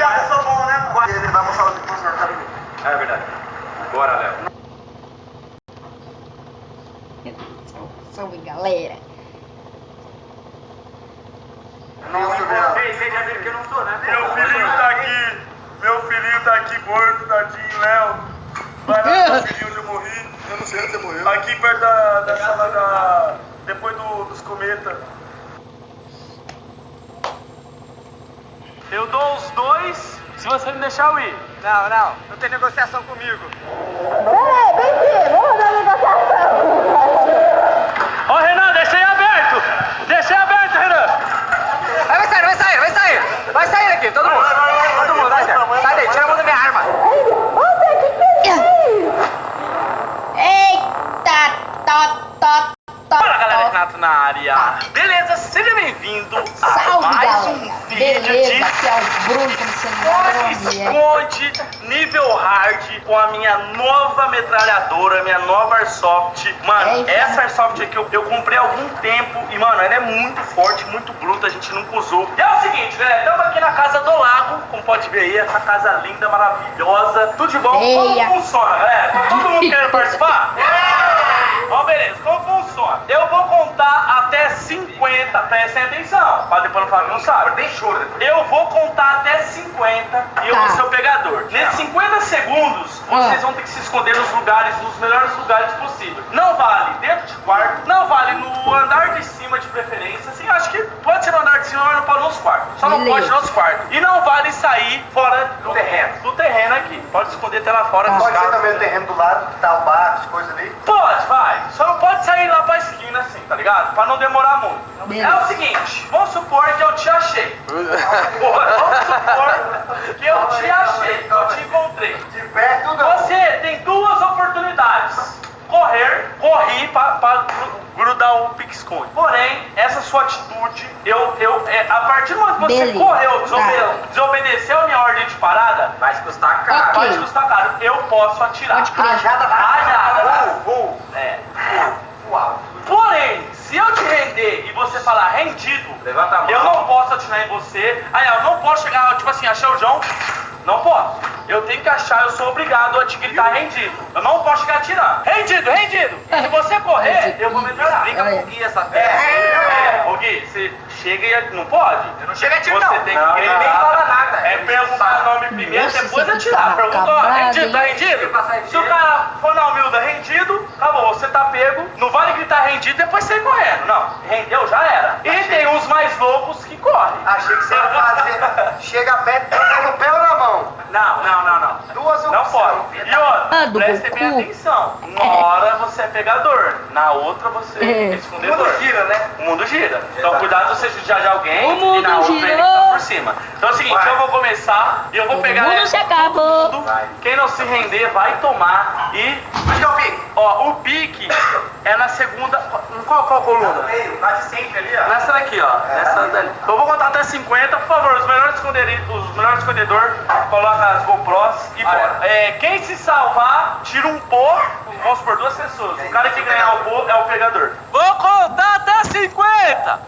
eu sou bom, né? Ele vai mostrar o professor, tá ligado? É verdade. Bora, Léo. Salve, galera. Não, Vocês já viram que eu não tô, né? Meu filhinho tá aqui morto, tadinho, Léo. Vai lá, meu filhinho, eu morri. Eu não sei onde você morreu. Aqui perto da sala da... Depois dos cometas. Eu dou os 2 se você me deixar eu ir. Não tem negociação comigo. Peraí, vem aqui, vamos dar negociação. Ô, Renan, deixei aberto! Deixei aberto, Renan! Vai sair! Vai sair aqui, todo mundo! Todo mundo, vai sair! Sai daí, tira a mão da minha arma! Eita, Fala, galera, Renato na área. Beleza, seja bem-vindo a Salve, mais galera. um vídeo Beleza, aqui é o Bruno, começando esconde nível hard com a minha nova metralhadora, minha nova Airsoft. Mano, essa Airsoft aqui eu comprei há algum tempo e, mano, ela é muito forte, muito bruta, a gente nunca usou. E é o seguinte, galera, estamos aqui na Casa do Lago, como pode ver aí, essa casa linda, maravilhosa. Tudo de bom? Como funciona, galera? Todo mundo querendo participar? Ó, beleza, como funciona? Eu vou contar até 50, prestem atenção, pra depois não falar que não sabe. Tem choro. Eu vou contar até 50 e eu vou ser o pegador. Nesses 50 segundos, vocês vão ter que se esconder nos lugares, nos melhores lugares possíveis. Não vale dentro de quarto, não vale no andar de cima de preferência. Assim, acho que pode ser no andar de cima, mas não pode nos quartos. Só não pode nos quartos. E não vale sair fora do terreno. Do terreno aqui. Pode esconder até lá fora. Pode ser também no terreno do lado, que tá o bar, as coisas ali. Pode, vai. Só não pode sair lá pra esquina assim, tá ligado? Pra não demorar muito. Beleza. É o seguinte, vamos supor que eu te achei. Vamos supor que eu te achei, que eu te encontrei. De perto não. Você tem duas oportunidades. Corri pra grudar o pique-esconde. Porém, essa sua atitude, a partir do momento que você Beleza. correu, desobedeceu a minha ordem de parada, vai te custar caro. Ok. Vai te custar caro. Eu posso atirar. Pode crer. Rajada. É. Porém, se eu te render e você falar rendido, Levanta a mão. eu não posso atirar em você. Aí eu não posso chegar, tipo assim, achar o João. Não posso. Eu tenho que achar, eu sou obrigado a te gritar rendido. Eu não posso chegar atirando. Rendido! Se você correr, eu vou melhorar. Briga com o Gui essa Ô Gui, você chega e não pode. Eu não chego a tiro, Você não. tem Não, que ele nem fala nada. É perguntar o nome primeiro, Nossa, depois esse atirar. aqui tá Pergunta, ó, acabado, rendido, tá hein? rendido? Se o cara for na humilda rendido, acabou, você tá pego. Não vale gritar rendido e depois sair correndo. Não, rendeu, já era. E tem uns mais loucos que correm. Achei que você ia fazer. Chega perto, tá no pé ou na mão? Não. Duas Não opções. pode. E outra, do preste bem Goku. atenção. Uma hora você é pegador, na outra você é escondedor. O mundo gira, né? O mundo gira. Então cuidado se você judiar de alguém O mundo e na outra girou. ele que tá por cima. Então é o seguinte, Vai. eu vou começar e eu vou pegar mundo se acabou. tudo. Quem não se render vai tomar e... Onde é o pique? Ó, o pique é na segunda... Em qual coluna? Meio, lá de sempre ali, ó. Nessa daqui, ó. Nessa dali. Eu vou contar até 50, por favor. Os melhores escondedores, coloca as GoPros e bora. Quem se salvar, tira um pô. Vamos por 2 pessoas. O cara que ganhar o pô é o pegador. Vou contar até 50.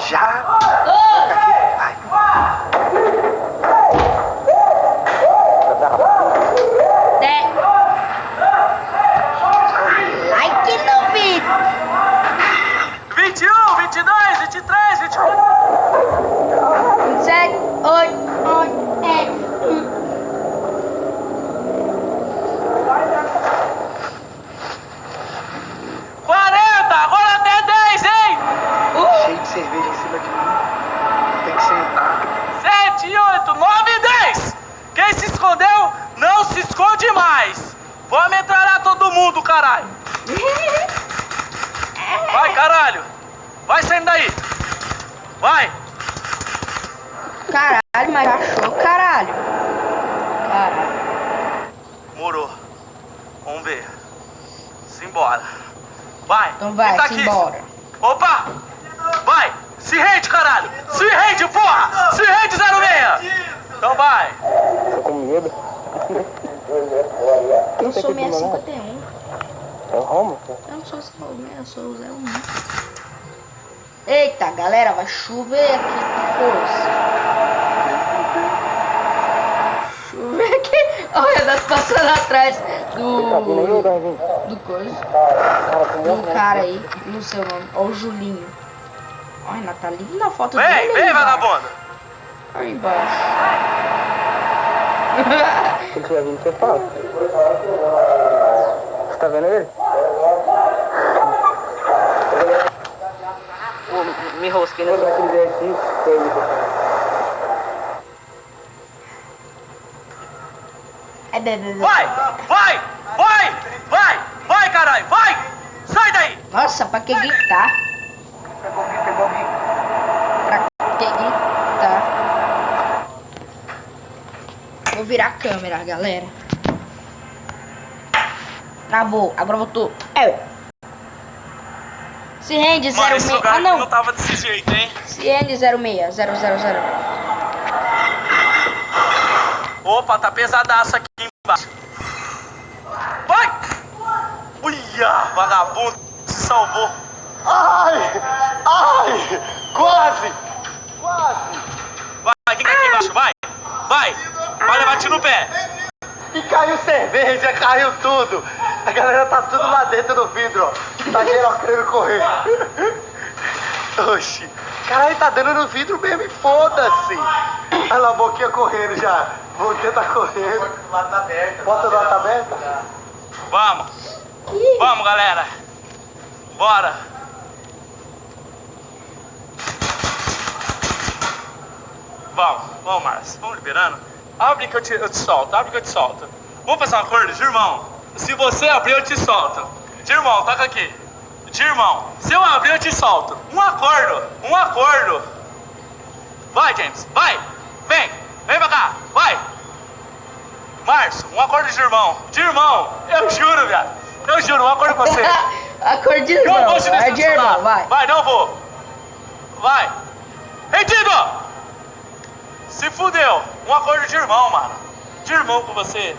Já? Like no vídeo. 21, 22, 23, 24. 27, 8, 7, 40, agora até 10, hein? Cheio de cerveja em cima de mim. Tem que sentar. 7, 8, 9, 10. Quem se escondeu, não se esconde mais. Vou metralhar todo mundo, caralho. Vai, caralho. Vai saindo daí. Vai. Caralho, mas achou, caralho. Caralho. Morou. Vamos ver. Simbora. Vai. Então vai, Quem tá aqui? simbora. Opa. Vai. Se rende, caralho. Se rende, porra. Se rende, 06. Então vai. Tô com medo. Eu sou 651. É o Romo? Eu não sou 651, eu sou o 01. Eita, galera, vai chover aqui com força. Olha, nós passando atrás do coisa. Do cara aí, não sei o nome. Olha o Julinho. Olha, Nathalie, na foto dele. Vem, vagabundo. Olha embaixo. Se ele tiver vindo, você fala. Você tá vendo ele? Pô, me rosquei nessa aquele versinho. Vai, caralho, vai! Sai daí! Nossa, pra que gritar? Pegou alguém. Pra que gritar? Vou virar a câmera, galera. Travou, agora voltou. Se rende 06. Ah, não. Não tava desse jeito, hein? Se rende 06. 000. Opa, tá pesadaço aqui embaixo. Vai! Uia, vagabundo, se salvou. Ai! Quase! Vai, fica aqui embaixo, vai! Vai levar tiro no pé. E caiu cerveja, caiu tudo. A galera tá tudo lá dentro do vidro, ó. Tá geral querendo correr. Oxi. Caralho, tá dando no vidro mesmo e foda-se. Olha lá, a boquinha correndo já. A boquinha tá correndo. Lata aberta. Bota a lata aberta? Vamos, galera. Bora. Vamos, Márcio. Vamos liberando. Abre que eu te solto. Vamos fazer um acordo, Dirmão. Se você abrir, eu te solto. Dirmão, toca aqui. Dirmão, se eu abrir, eu te solto. Um acordo. Vai, James, vai. Vem pra cá, vai. Márcio, um acordo de irmão. Eu juro, viado. Um acordo com você. Acordo de irmão. Não vou te decepcionar. Vai. Não vou. Vai. Rendido! Se fudeu. Um acordo de irmão, mano. De irmão com você.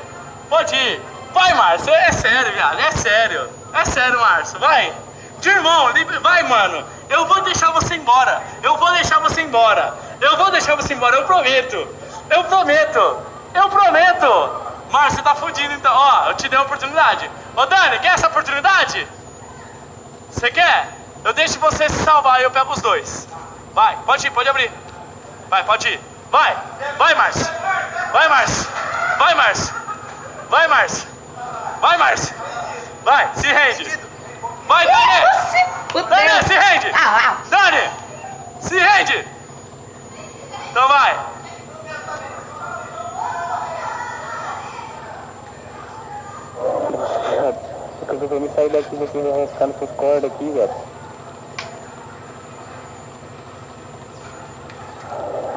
Pode ir. Vai, Márcio. É sério, viado. É sério, Márcio. Vai. De irmão, vai, mano. Eu vou deixar você embora. Eu prometo. Márcio, você tá fudido então. Ó, eu te dei a oportunidade. Ô, Dani, quer essa oportunidade? Você quer? Eu deixo você se salvar e eu pego os dois. Vai, pode ir, pode abrir. Vai, pode ir. Vai, Márcio. Vai, se rende. Vai, Dani. Dani, se rende. Dani, se rende. Então vai. Eu vou me sair daqui, você vai arriscar nessas cordas aqui, velho.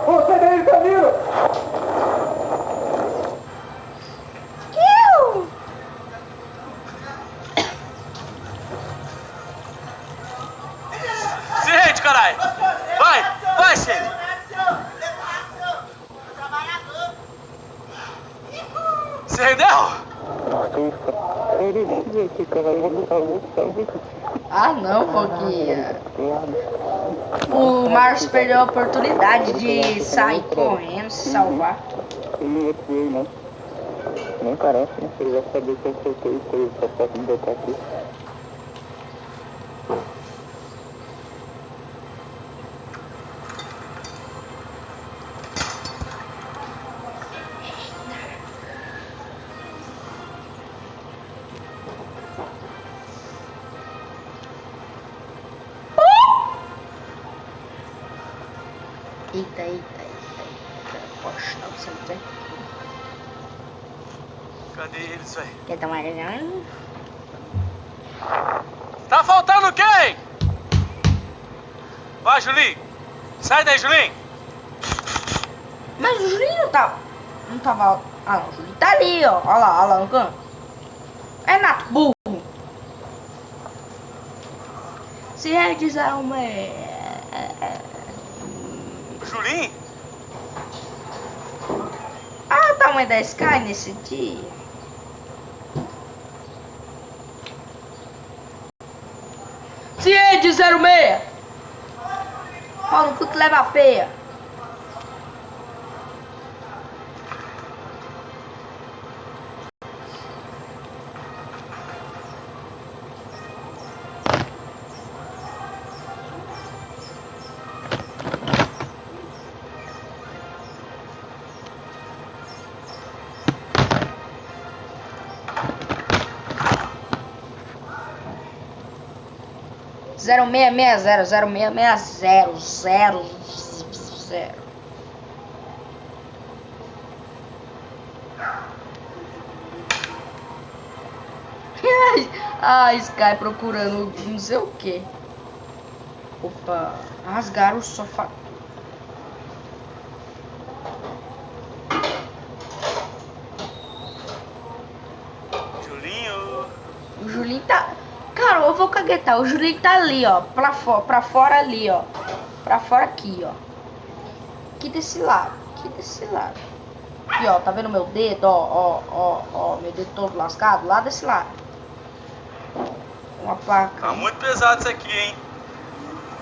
Ô, sai daí, Camilo! Se rende, caralho. Vai, Xene. Se rendeu? Ah, não, Foguinha. O Márcio perdeu a oportunidade de sair correndo, se salvar. Nem parece, né? Ele vai saber que eu soltei isso aí, só posso me botar aqui. Eita. Poxa, tá você não tem? Cadê eles, velho? Quer dar uma olhada? Tá faltando quem? Vai, Julinho. Sai daí, Julinho. Mas o Julinho não tava... Ah, não, o Julinho tá ali, ó. Olha lá no canto. É Nato, burro. Se realizar uma... Julinho? Ah, o tamanho da Sky nesse dia. Ciente 06. Paulo, o que leva a peia? 0660 Ah, Sky procurando não sei o que. Opa, rasgaram o sofá. Julinho. O Julinho tá... Cara, eu vou caguetar. O Julinho tá ali, ó. Pra fora ali, ó. Pra fora aqui, ó. Aqui desse lado. Aqui desse lado. Aqui, ó. Tá vendo meu dedo? Ó. Meu dedo todo lascado. Lá desse lado. Uma placa. Tá muito pesado isso aqui, hein?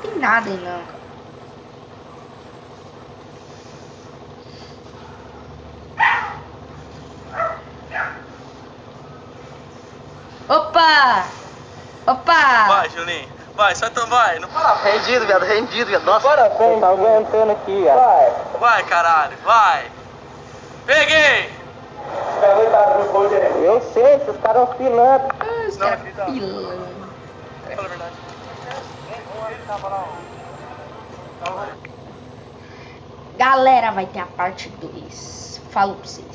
Não tem nada aí, não, cara. Opa! Opa! Vai, Julinho. Vai, só então vai. Não para. Rendido, viado. Nossa. Parabéns, tá aguentando aqui, ó. Vai, caralho. Vai. Peguei. Eu sei, esses caras oscilando. Ah, os Não, caras aqui tá. pilando. Fala a verdade. Galera, vai ter a parte 2. Falo pra vocês.